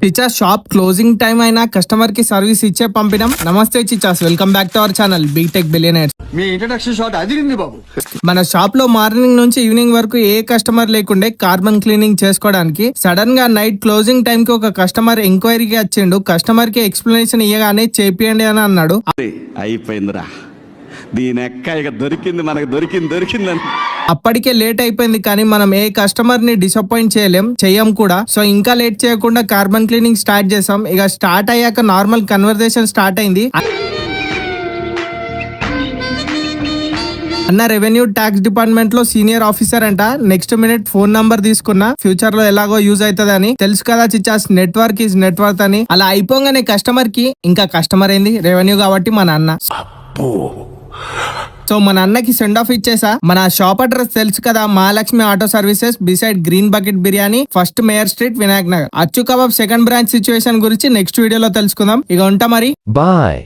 Chichas shop closing time అయినా customer కి service ఇచ్చే పంపినాం. నమస్తే చిచాస్, welcome back to our channel BTech billionaires. మీ ఇంట్రడక్షన్ షాట్ అదిరింది బాబు. మన షాప్ లో మార్నింగ్ నుంచి ఈవినింగ్ వరకు ఏ కస్టమర్ లేకుండే కార్బన్ క్లీనింగ్ చేసుకోవడానికి సడన్ గా నైట్ క్లోజింగ్ టైం కి ఒక కస్టమర్ ఎంక్వైరీకి వచ్చిండు. కస్టమర్ కి ఎక్స్ప్లెనేషన్ ఇయ్యగానే చేపియండి అని అన్నాడు. అయిపోయిందిరా, దీని ఎక్క ఇక దొరికింది, మనకు దొరికిందని. అప్పటికే లేట్ అయిపోయింది, కానీ మనం ఏ కస్టమర్ ని డిసప్పాయింట్ చెయ్యం కూడా. సో ఇంకా లేట్ చేయకుండా కార్బన్ క్లీనింగ్ స్టార్ట్ చేసాం. ఇక స్టార్ట్ అయ్యాక నార్మల్ కన్వర్సేషన్ స్టార్ట్ అయింది. అన్న రెవెన్యూ ట్యాక్స్ డిపార్ట్మెంట్ లో సీనియర్ ఆఫీసర్ అంట. నెక్స్ట్ మినిట్ ఫోన్ నంబర్ తీసుకున్నా, ఫ్యూచర్ లో ఎలాగో యూజ్ అవుతుంది అని. తెలుసు కదా చిచాస్, నెట్వర్క్ ఈజ్ నెట్వర్క్ అని. అలా అయిపోగానే కస్టమర్ కి, ఇంకా కస్టమర్ ఏంది రెవెన్యూ కాబట్టి మన అన్న. సో మన అన్నకి సెండ్ ఆఫ్ ఇచ్చేసా. మన షాప్ అడ్రస్ తెలుసు కదా, Mahalakshmi auto services beside green bucket biryani, first mayor street, Vinayak Nagar. అచ్చు కబాబ్ సెకండ్ బ్రాంచ్ సిచ్యువేషన్ గురించి నెక్స్ట్ వీడియోలో తెలుసుకుందాం. ఇక ఉంటా మరి, బాయ్.